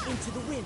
into the wind.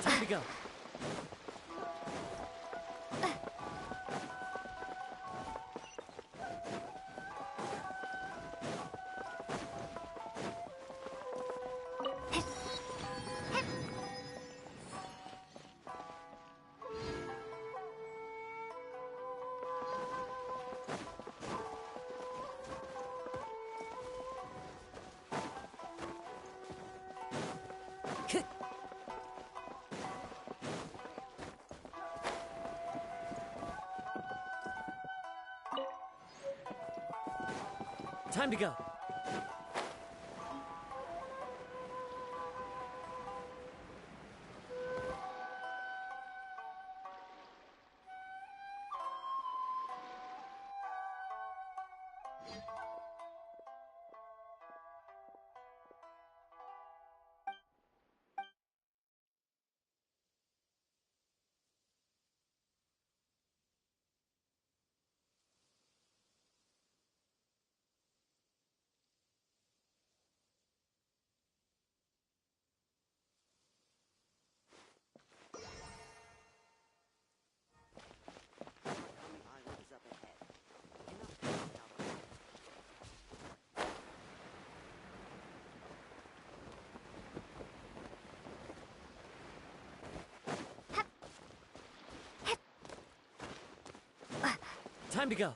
Time to go. Time to go. Time to go.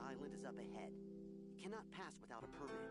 Island is up ahead. You cannot pass without a permit.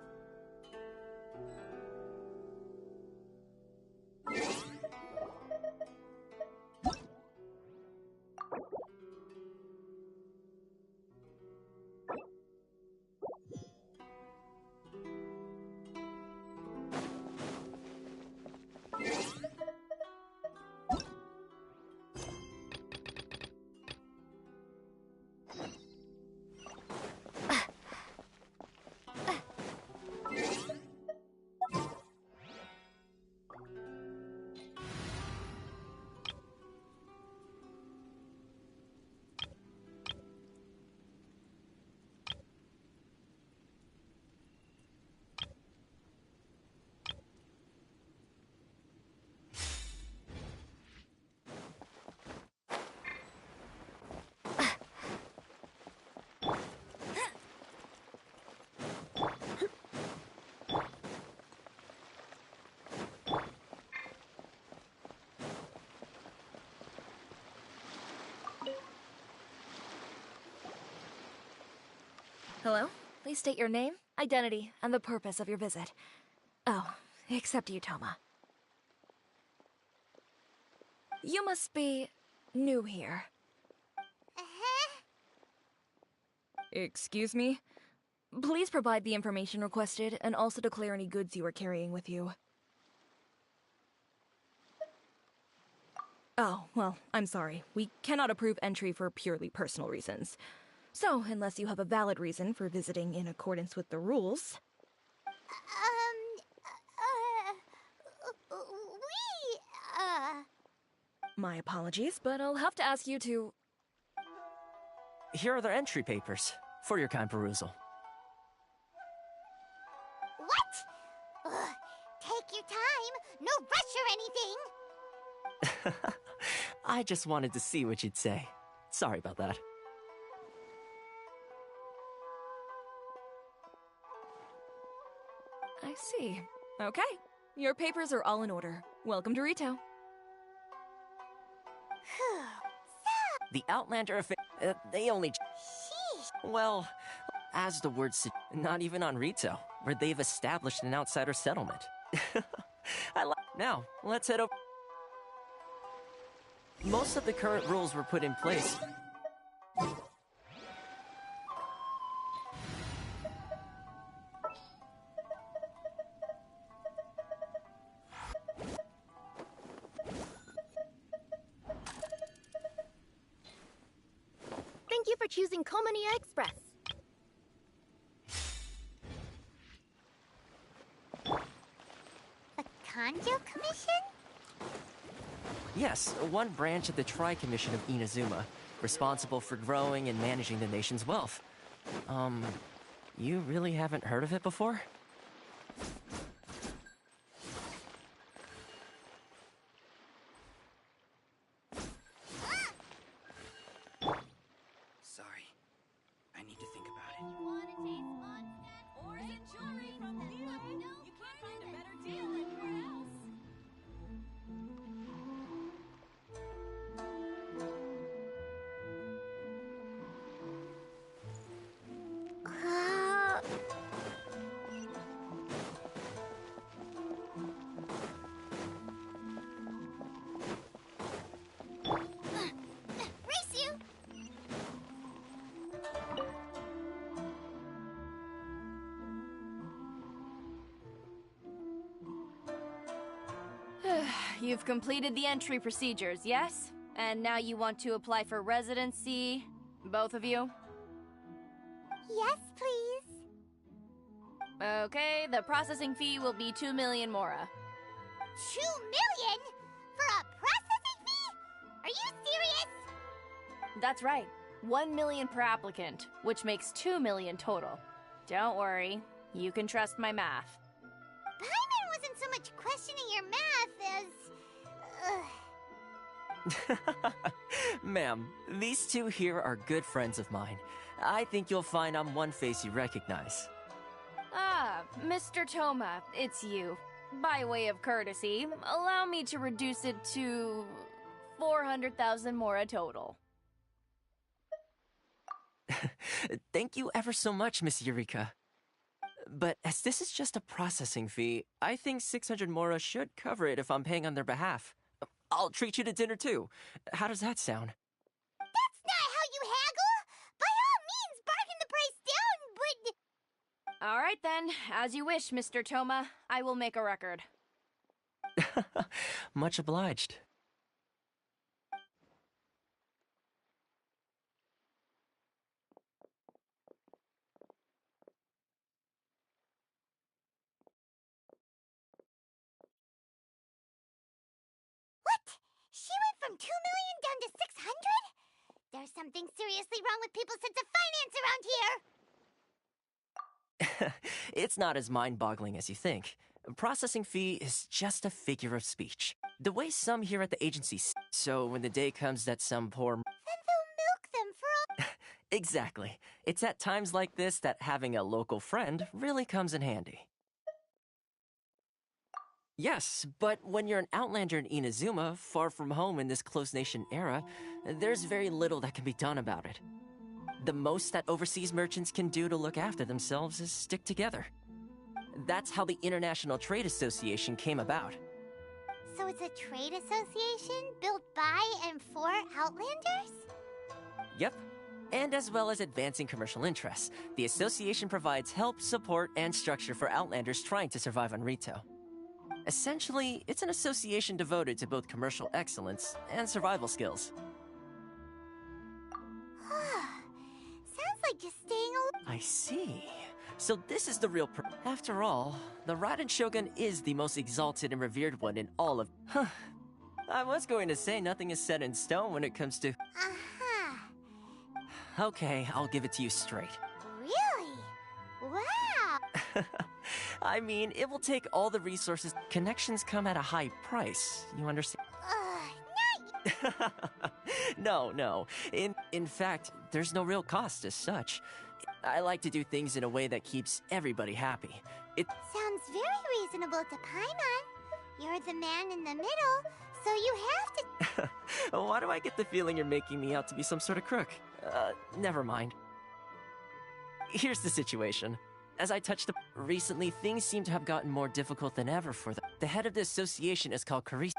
Hello? Please state your name, identity, and the purpose of your visit. Oh, except you, Toma. You must be new here. Excuse me? Please provide the information requested and also declare any goods you are carrying with you. Oh, well, I'm sorry. We cannot approve entry for purely personal reasons. So, unless you have a valid reason for visiting in accordance with the rules... My apologies, but I'll have to ask you to... Here are their entry papers, for your kind perusal. What? Ugh, take your time. No rush or anything. I just wanted to see what you'd say. Sorry about that. I see. Okay. Your papers are all in order. Welcome to Rito. The Outlander they only... Sheesh. Well, as the word not even on Rito, where they've established an outsider settlement. Now, let's head over. Most of the current rules were put in place. Thank you for choosing Komania Express. The Kanjo Commission? Yes, one branch of the Tri-Commission of Inazuma, responsible for growing and managing the nation's wealth. You really haven't heard of it before? Sorry. I need to think about it. Want to taste Mondstadt? Or is it jewelry from the You can't find a better deal anywhere else. Race you! You've completed the entry procedures, yes? And now you want to apply for residency? Both of you? Yes, please. Okay, the processing fee will be 2 million mora. 2 million? For a processing fee? Are you serious? That's right. 1 million per applicant, which makes 2 million total. Don't worry, you can trust my math. Paimon wasn't so much questioning your math as... Ma'am, these two here are good friends of mine. I think you'll find I'm one face you recognize. Ah, Mr. Toma, it's you. By way of courtesy, allow me to reduce it to 400,000 mora total. Thank you ever so much, Miss Eureka. But as this is just a processing fee, I think 600 mora should cover it if I'm paying on their behalf. I'll treat you to dinner too. How does that sound? That's not how you haggle! By all means, bargain the price down, but... All right then, as you wish, Mr. Toma. I will make a record. Much obliged. What? She went from 2 million down to 600? There's something seriously wrong with people's sense of finance around here! It's not as mind-boggling as you think. Processing fee is just a figure of speech. The way some here at the agency so when the day comes that some poor... Then they'll milk them for all... Exactly. It's at times like this that having a local friend really comes in handy. Yes, but when you're an outlander in Inazuma, far from home in this close nation era, there's very little that can be done about it. The most that overseas merchants can do to look after themselves is stick together. That's how the International Trade Association came about. So it's a trade association built by and for Outlanders? Yep. And as well as advancing commercial interests, the association provides help, support, and structure for Outlanders trying to survive on Rito. Essentially, it's an association devoted to both commercial excellence and survival skills. Sounds like just staying I see. So this is the real After all, the Raiden Shogun is the most exalted and revered one in all of... I was going to say nothing is set in stone when it comes to... Uh-huh. Okay, I'll give it to you straight. Really? Wow! I mean, it will take all the resources. Connections come at a high price. You understand? No, no. In fact, there's no real cost as such. I like to do things in a way that keeps everybody happy. It Sounds very reasonable to Paimon. You're the man in the middle, so you have to. Why do I get the feeling you're making me out to be some sort of crook? Never mind. Here's the situation. As I touched recently, things seem to have gotten more difficult than ever for them. The head of the association is called Carissa.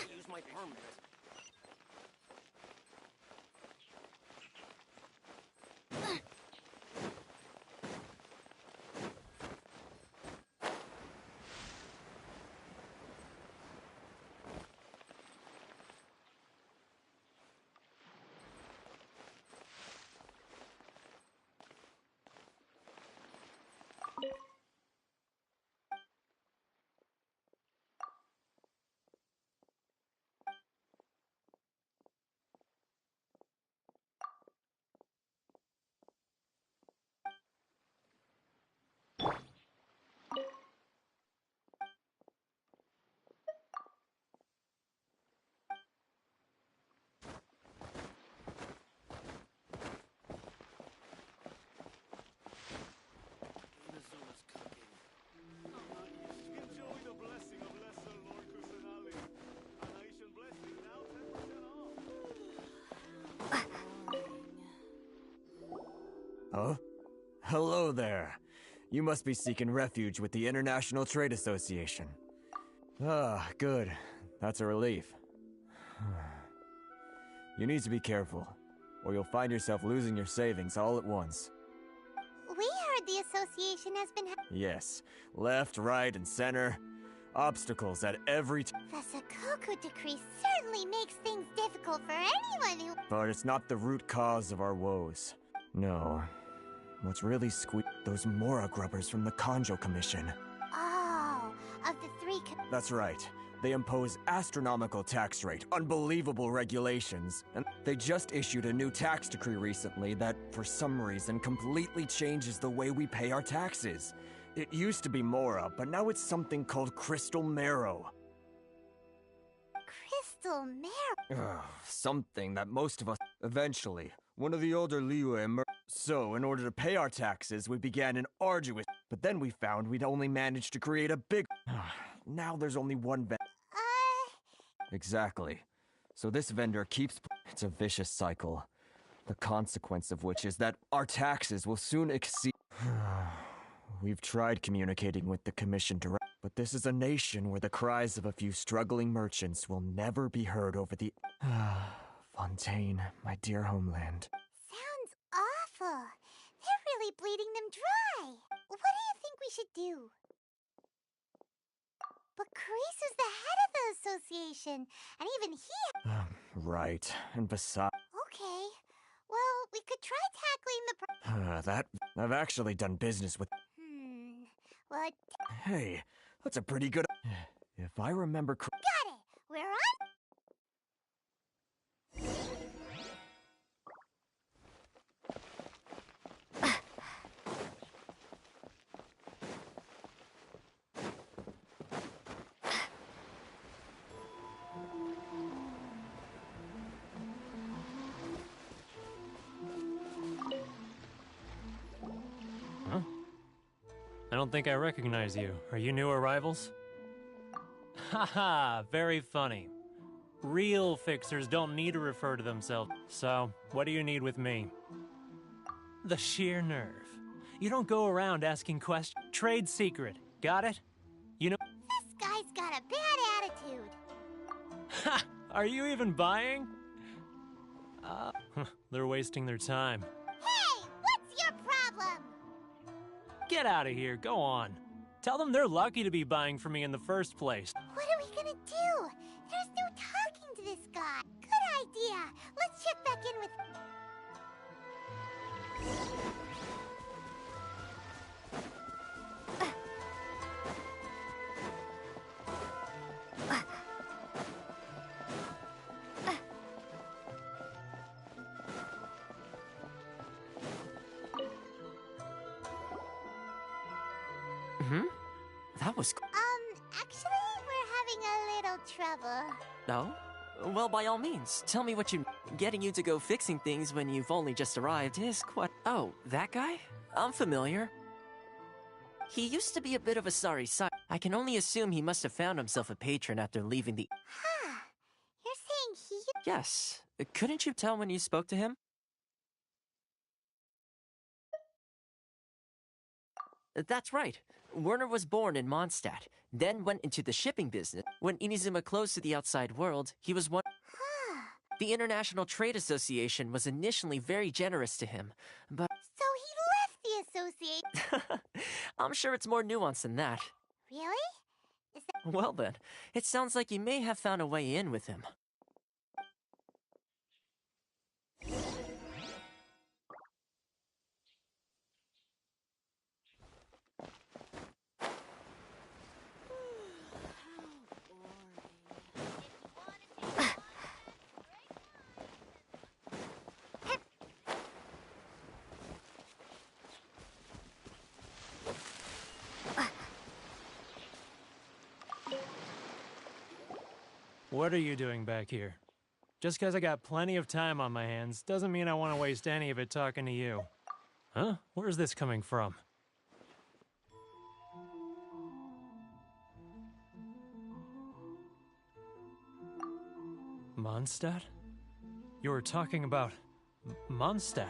Use my permit. Huh? Hello there. You must be seeking refuge with the International Trade Association. Ah, good. That's a relief. You need to be careful, or you'll find yourself losing your savings all at once. We heard the association has been. Yes, left, right, and center. Obstacles at every The Sakoku decree certainly makes things difficult for anyone who. But it's not the root cause of our woes. No. What's really those Mora grubbers from the Kanjo Commission. Oh, of the three. That's right. They impose astronomical tax rate, unbelievable regulations, and they just issued a new tax decree recently that, for some reason, completely changes the way we pay our taxes. It used to be Mora, but now it's something called Crystal Marrow. Crystal Marrow. Something that most of us... Eventually, one of the older Liyue emerged. So, in order to pay our taxes, we began an arduous... But then we found we'd only managed to create a big... Now there's only one vendor. Exactly. So this vendor keeps... It's a vicious cycle. The consequence of which is that our taxes will soon exceed... We've tried communicating with the Commission direct, but this is a nation where the cries of a few struggling merchants will never be heard over the... Fontaine, my dear homeland. Sounds awful. They're really bleeding them dry. What do you think we should do? But Carisu's the head of the association, and even he... Right, and besides... Okay. Well, we could try tackling the I've actually done business with... What? Hey, that's a pretty good... If I remember Got it! We're on... I don't think I recognize you. Are you new arrivals? Haha, very funny. Real fixers don't need to refer to themselves. So, what do you need with me? The sheer nerve. You don't go around asking questions. Trade secret. Got it? You know... This guy's got a bad attitude. Ha! Are you even buying? They're wasting their time. Hey! What's your problem? Get out of here, go on. Tell them they're lucky to be buying from me in the first place. What are we gonna do? There's no talking to this guy. Good idea. Let's check back in with... Hmm? That was Actually, we're having a little trouble. No? Well, by all means, tell me what you... Getting you to go fixing things when you've only just arrived is quite... Oh, that guy? I'm familiar. He used to be a bit of a sorry sight. I can only assume he must have found himself a patron after leaving the... Huh. You're saying he... Yes. Couldn't you tell when you spoke to him? That's right. Werner was born in Mondstadt, then went into the shipping business. When Inazuma closed to the outside world, he was one... Huh. The International Trade Association was initially very generous to him, but... So he left the association. I'm sure it's more nuanced than that. Really? Is that... Well then, it sounds like you may have found a way in with him. What are you doing back here? Just because I got plenty of time on my hands doesn't mean I want to waste any of it talking to you. Huh? Where's this coming from? Mondstadt? You were talking about Mondstadt.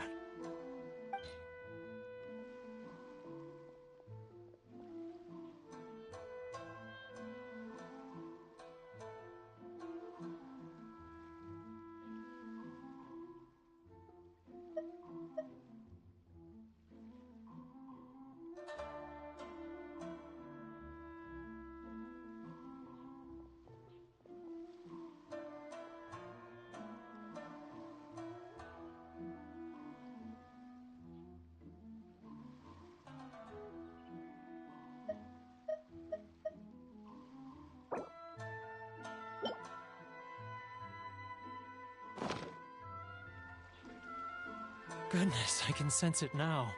Goodness, I can sense it now.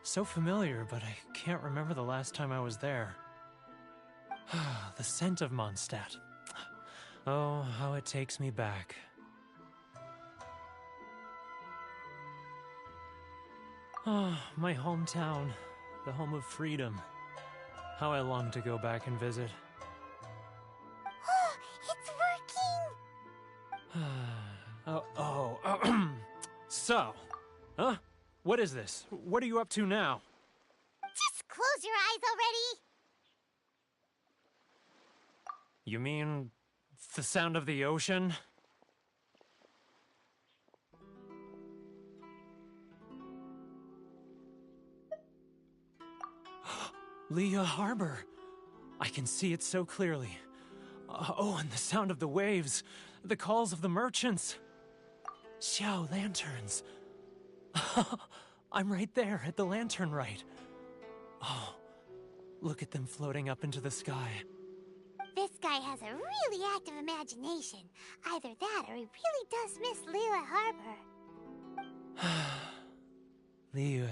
So familiar, but I can't remember the last time I was there. The scent of Mondstadt. Oh, how it takes me back. Oh, my hometown, the home of freedom. How I long to go back and visit. It's working! So, huh? What is this? What are you up to now? Just close your eyes already! You mean the sound of the ocean? Leah Harbor. I can see it so clearly. Oh, and the sound of the waves, the calls of the merchants. Xiao lanterns. I'm right there at the lantern right. Oh, look at them floating up into the sky. This guy has a really active imagination. Either that or he really does miss Liyue Harbor. Liyue.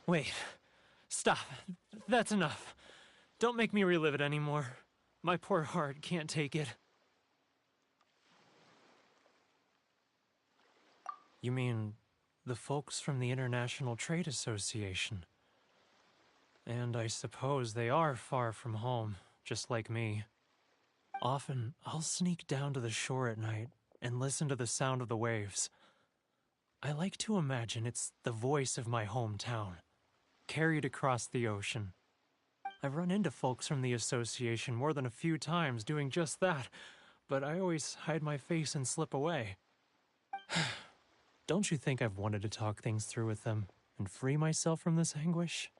Wait. Stop. That's enough. Don't make me relive it anymore. My poor heart can't take it. You mean the folks from the International Trade Association? And I suppose they are far from home, just like me. Often, I'll sneak down to the shore at night and listen to the sound of the waves. I like to imagine it's the voice of my hometown. carried across the ocean. I've run into folks from the association more than a few times doing just that, but I always hide my face and slip away. Don't you think I've wanted to talk things through with them and free myself from this anguish?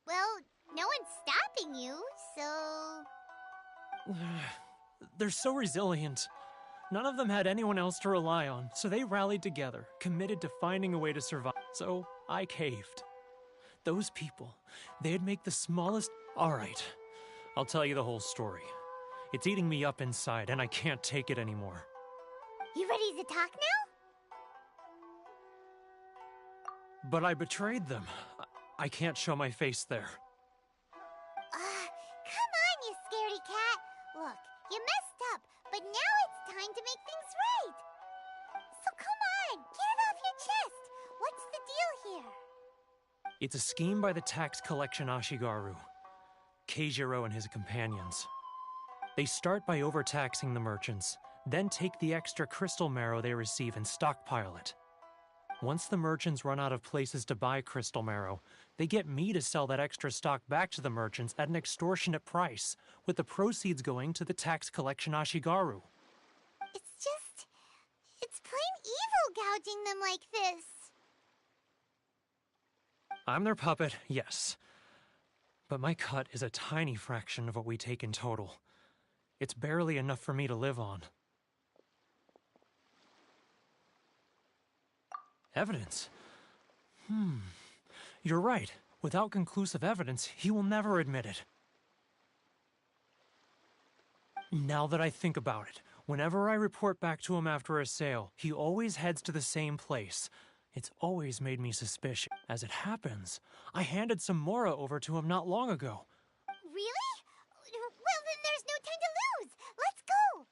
Well, no one's stopping you, so... They're so resilient. None of them had anyone else to rely on, so they rallied together, committed to finding a way to survive. So I caved. Those people, they'd make the smallest... All right, I'll tell you the whole story. It's eating me up inside, and I can't take it anymore. You ready to talk now? But I betrayed them. I can't show my face there. Come on, you scaredy cat. Look, you messed up, but now it's time to make things right. So come on, get it off your chest. What's the deal here? It's a scheme by the tax collection Ashigaru, Keijiro and his companions. They start by overtaxing the merchants, then take the extra crystal marrow they receive and stockpile it. Once the merchants run out of places to buy crystal marrow, they get me to sell that extra stock back to the merchants at an extortionate price, with the proceeds going to the tax collection Ashigaru. It's plain evil gouging them like this. I'm their puppet, yes. But my cut is a tiny fraction of what we take in total. It's barely enough for me to live on. Evidence? You're right. Without conclusive evidence, he will never admit it. Now that I think about it, whenever I report back to him after a sale, he always heads to the same place. It's always made me suspicious. As it happens, I handed some Mora over to him not long ago. Really? Well, then there's no time to lose. Let's go.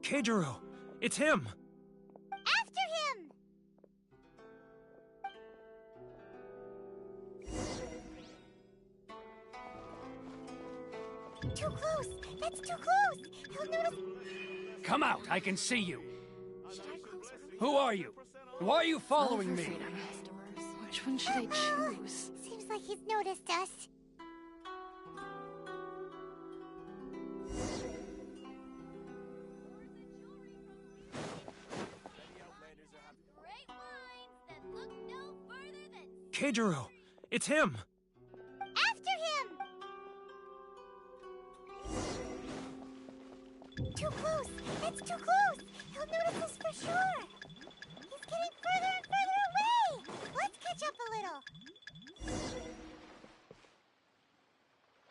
Keijiro! It's him! After him! Too close! That's too close! He'll notice... Come out! I can see you! Should I close early? Who are you? Why are you following me? Freedom. Which one should I choose? Seems like he's noticed us. Keijiro! It's him! After him! Too close! That's too close! He'll notice us for sure! He's getting further and further away! Let's catch up a little!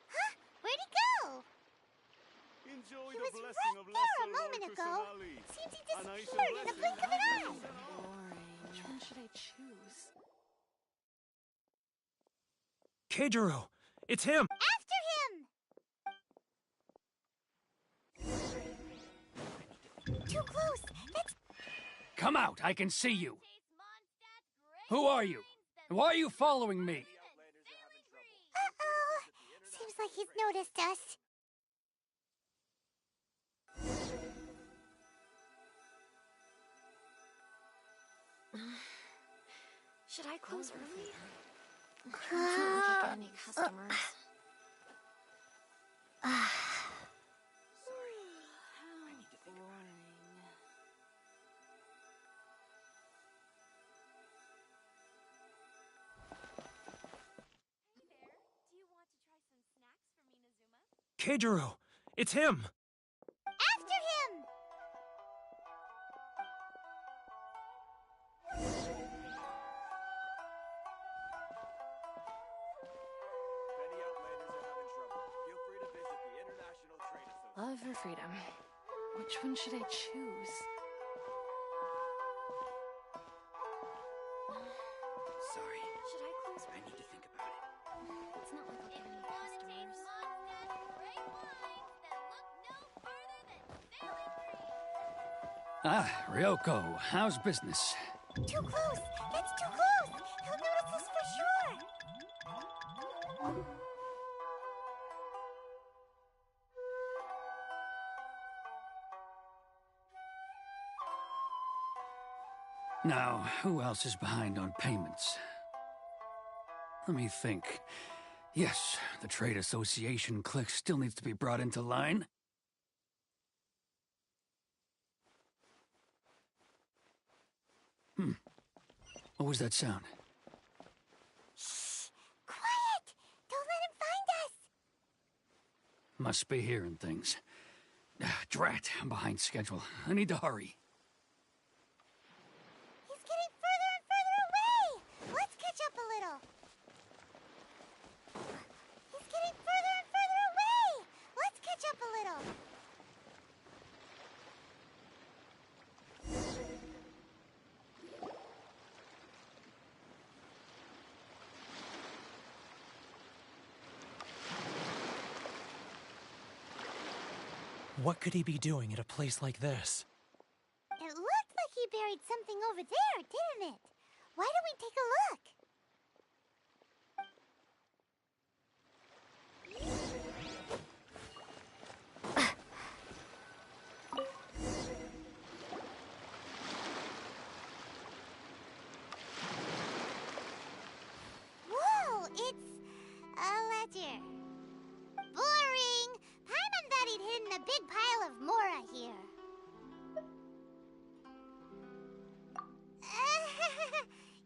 Huh? Where'd he go? He was right there a moment ago! Seems he disappeared in a blink of an eye! Which one should I choose? Keijiro! It's him! After him! Too close! That's... Come out! I can see you! Who are you? Why are you following me? Uh-oh! Seems like he's noticed us. Should I close early? I'm trying to get any customers. Keijiro! It's him! After him! Love or freedom? Which one should I choose? Sorry. Should I close? I need to think about it. It's not like I'll get any customers. Ah, Ryoko, how's business? Too close! That's too close! He'll notice us for sure! Now, who else is behind on payments? Let me think. Yes, the Trade Association clique still needs to be brought into line. What was that sound? Shh! Quiet! Don't let him find us! Must be hearing things. Drat, I'm behind schedule. I need to hurry. He's getting further and further away! Let's catch up a little. He's getting further and further away! Let's catch up a little. What could he be doing at a place like this? It looked like he buried something over there, didn't it? Why don't we take a look? Whoa, it's a ledger. Boring! Paimon thought he'd hidden a big pile of Mora here.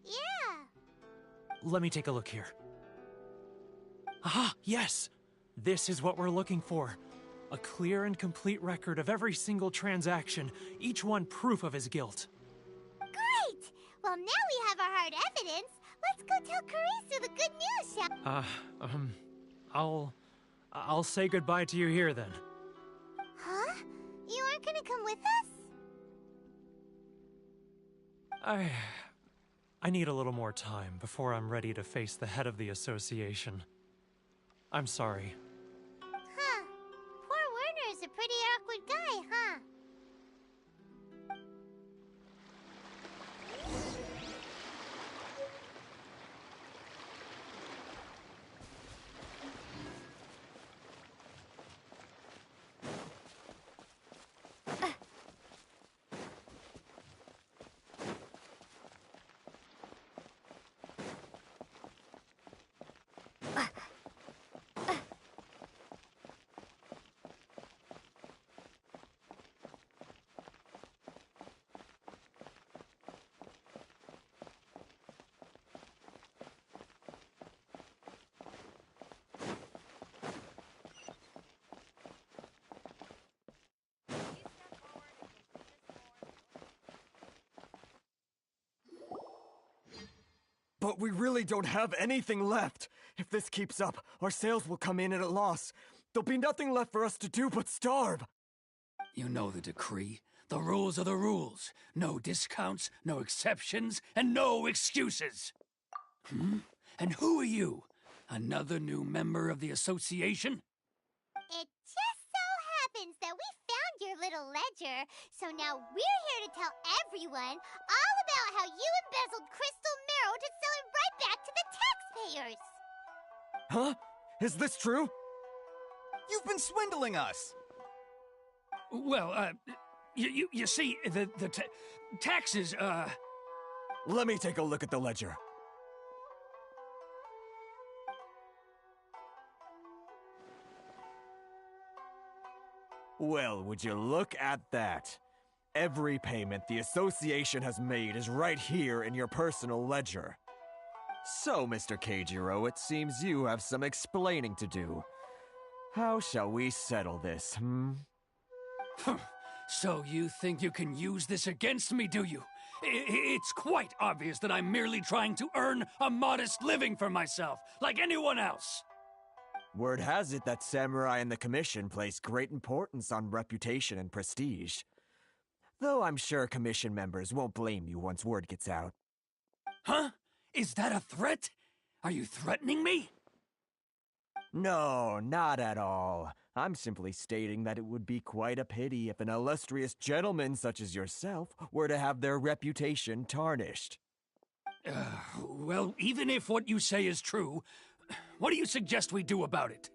Yeah. Let me take a look here. Ah, yes! This is what we're looking for. A clear and complete record of every single transaction, each one proof of his guilt. Great! Well, now we have our hard evidence. Let's go tell Karisu the good news, shall I'll say goodbye to you here then. Huh? You aren't gonna come with us? I need a little more time before I'm ready to face the head of the association. I'm sorry. Huh. Poor Werner's a pretty awkward guy, huh? But we really don't have anything left. If this keeps up, our sales will come in at a loss. There'll be nothing left for us to do but starve. You know the decree. The rules are the rules. No discounts, no exceptions, and no excuses. And who are you? Another new member of the association? It just so happens that we found your little ledger, so now we're here to tell everyone all about how you embezzled crystal marrow to sell it right back to the taxpayers. Huh? Is this true? You've been swindling us! Well, you see, the taxes, Let me take a look at the ledger. Well, would you look at that? Every payment the association has made is right here in your personal ledger. So, Mr. Keijiro, it seems you have some explaining to do. How shall we settle this, So you think you can use this against me, do you? It's quite obvious that I'm merely trying to earn a modest living for myself, like anyone else. Word has it that samurai and the commission place great importance on reputation and prestige. Though I'm sure commission members won't blame you once word gets out. Huh? Is that a threat? Are you threatening me? No, not at all. I'm simply stating that it would be quite a pity if an illustrious gentleman such as yourself were to have their reputation tarnished. Well, even if what you say is true, what do you suggest we do about it?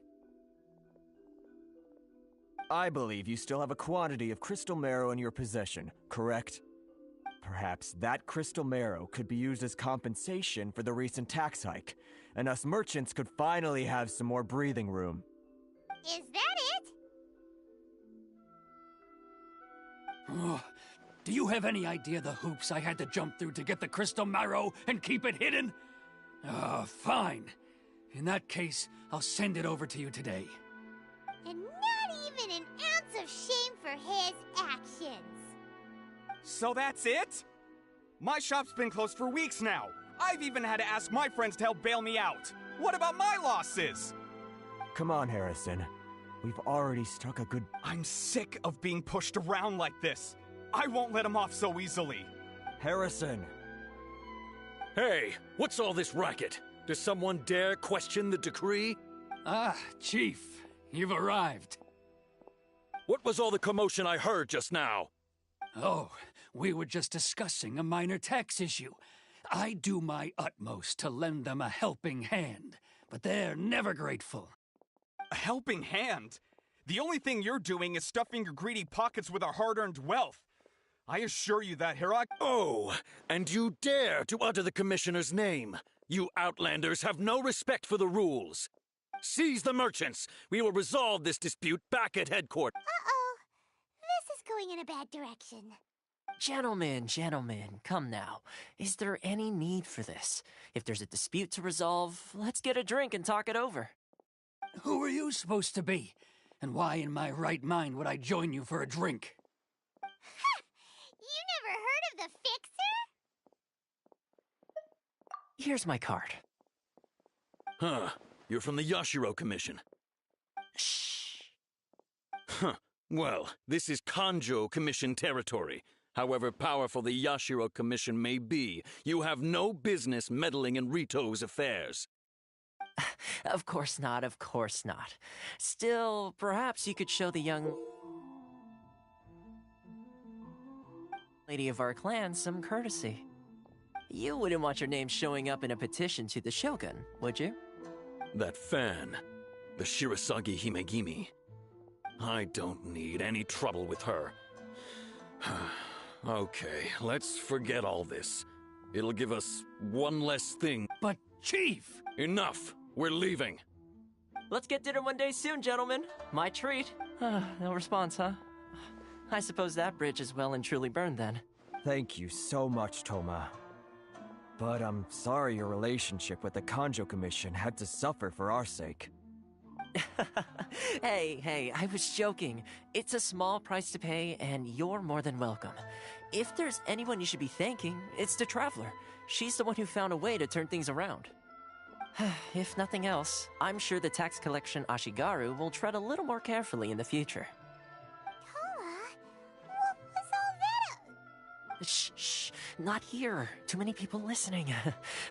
I believe you still have a quantity of crystal marrow in your possession, correct? Perhaps that crystal marrow could be used as compensation for the recent tax hike, and us merchants could finally have some more breathing room. Is that it? Oh, do you have any idea the hoops I had to jump through to get the crystal marrow and keep it hidden? Fine. In that case, I'll send it over to you today. And not even an ounce of shame for his actions. So that's it? My shop's been closed for weeks now. I've even had to ask my friends to help bail me out. What about my losses? Come on, Harrison. We've already struck a good... I'm sick of being pushed around like this. I won't let him off so easily. Harrison! Hey, what's all this racket? Does someone dare question the decree? Ah, Chief, you've arrived. What was all the commotion I heard just now? Oh, we were just discussing a minor tax issue. I do my utmost to lend them a helping hand, but they're never grateful. A helping hand? The only thing you're doing is stuffing your greedy pockets with our hard-earned wealth. I assure you that, Oh, and you dare to utter the Commissioner's name. You Outlanders have no respect for the rules. Seize the merchants. We will resolve this dispute back at headquarters. Uh-oh. This is going in a bad direction. Gentlemen, come now. Is there any need for this? If there's a dispute to resolve, let's get a drink and talk it over. Who are you supposed to be? And why in my right mind would I join you for a drink? You never heard of the Fixer? Here's my card. Huh. You're from the Yashiro Commission. Shh. Huh. Well, this is Kanjo Commission territory. However powerful the Yashiro Commission may be, you have no business meddling in Rito's affairs. Of course not. Still, perhaps you could show the young lady of our clan some courtesy. You wouldn't want your name showing up in a petition to the Shogun, would you? That fan, the Shirasagi Himegimi. I don't need any trouble with her. Okay, let's forget all this. It'll give us one less thing. But, Chief! Enough! We're leaving. Let's get dinner one day soon, gentlemen. My treat. No response, huh? I suppose that bridge is well and truly burned then. Thank you so much, Toma. But I'm sorry your relationship with the Kanjo Commission had to suffer for our sake. Hey, I was joking. It's a small price to pay, and you're more than welcome. If there's anyone you should be thanking, it's the Traveler. She's the one who found a way to turn things around. If nothing else, I'm sure the tax collection Ashigaru will tread a little more carefully in the future. Toma, what was all that? Shh, not here. Too many people listening.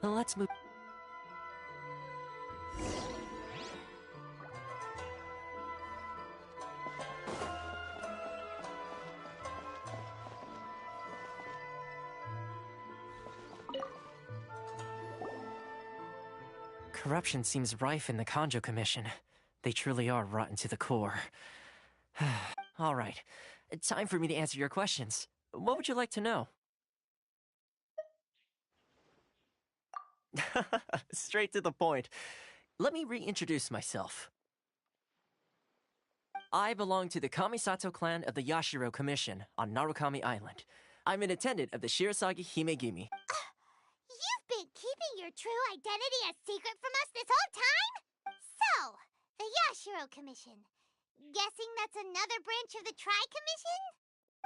Let's move. Corruption seems rife in the Kanjo Commission. They truly are rotten to the core. All right, time for me to answer your questions. What would you like to know? Straight to the point. Let me reintroduce myself. I belong to the Kamisato clan of the Yashiro Commission on Narukami Island. I'm an attendant of the Shirasagi Himegimi. You've been keeping your true identity a secret from us this whole time? So, the Yashiro Commission. Guessing that's another branch of the Tri-Commission?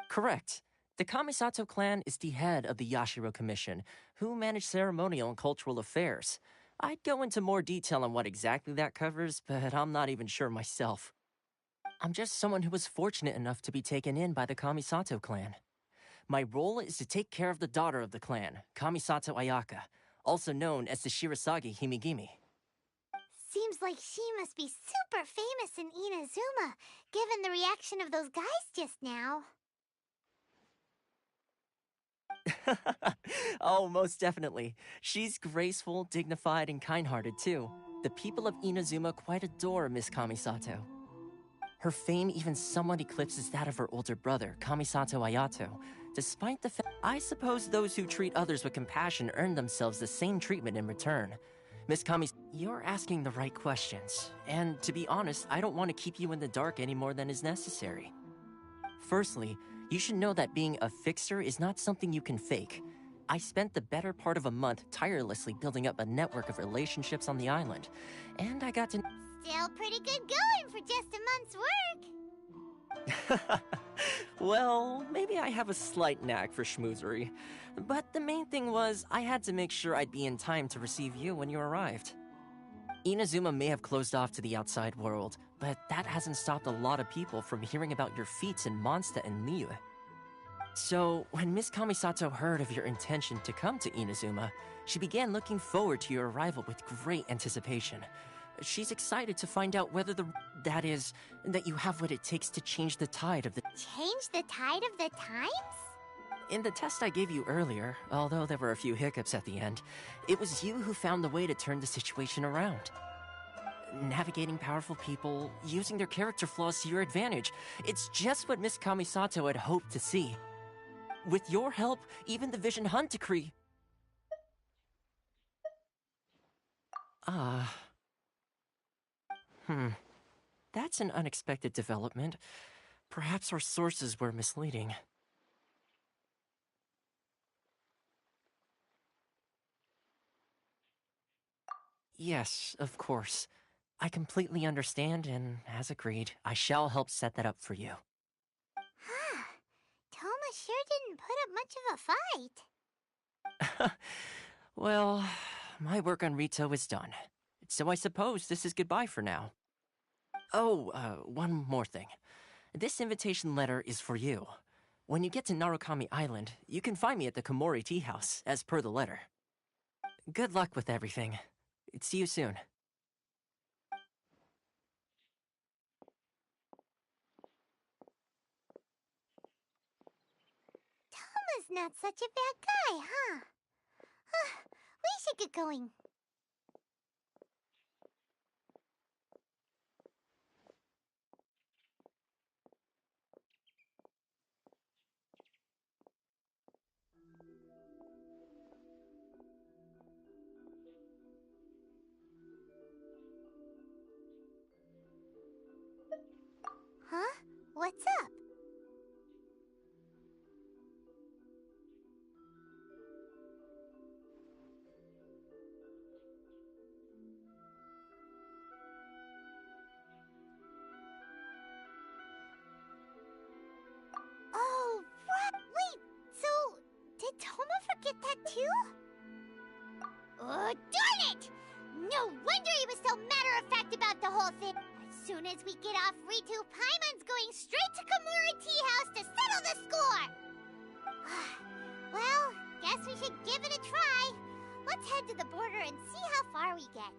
Correct. The Kamisato clan is the head of the Yashiro Commission, who manage ceremonial and cultural affairs. I'd go into more detail on what exactly that covers, but I'm not even sure myself. I'm just someone who was fortunate enough to be taken in by the Kamisato clan. My role is to take care of the daughter of the clan, Kamisato Ayaka, also known as the Shirasagi Himegimi. Seems like she must be super famous in Inazuma, given the reaction of those guys just now. Oh, most definitely. She's graceful, dignified, and kind-hearted, too. The people of Inazuma quite adore Miss Kamisato. Her fame even somewhat eclipses that of her older brother, Kamisato Ayato, despite the fact I suppose those who treat others with compassion earn themselves the same treatment in return. Miss Kami, you're asking the right questions, and to be honest, I don't want to keep you in the dark any more than is necessary. Firstly, you should know that being a fixer is not something you can fake. I spent the better part of a month tirelessly building up a network of relationships on the island, and I got to... Still pretty good going for just a month's work. Well, maybe I have a slight knack for schmoozery, but the main thing was I had to make sure I'd be in time to receive you when you arrived. Inazuma may have closed off to the outside world, but that hasn't stopped a lot of people from hearing about your feats in Mondstadt and Liyue. So, when Miss Kamisato heard of your intention to come to Inazuma, she began looking forward to your arrival with great anticipation. She's excited to find out whether that you have what it takes to change the tide of the... Change the tide of the times? In the test I gave you earlier, although there were a few hiccups at the end, it was you who found the way to turn the situation around. Navigating powerful people, using their character flaws to your advantage. It's just what Miss Kamisato had hoped to see. With your help, even the Vision Hunt decree... That's an unexpected development. Perhaps our sources were misleading. Yes, of course. I completely understand, and as agreed, I shall help set that up for you. Toma sure didn't put up much of a fight. Well, my work on Rito is done. So I suppose this is goodbye for now. Oh, one more thing. This invitation letter is for you. When you get to Narukami Island, you can find me at the Komori Tea House, as per the letter. Good luck with everything. See you soon. Toma's not such a bad guy, huh? We should get going. Huh? What's up? Oh, right. Wait, so did Toma forget that too? Oh, darn it! No wonder he was so matter-of-fact about the whole thing. As soon as we get off Ritu, Paimon's going straight to Komori Tea House to settle the score! Well, guess we should give it a try. Let's head to the border and see how far we get.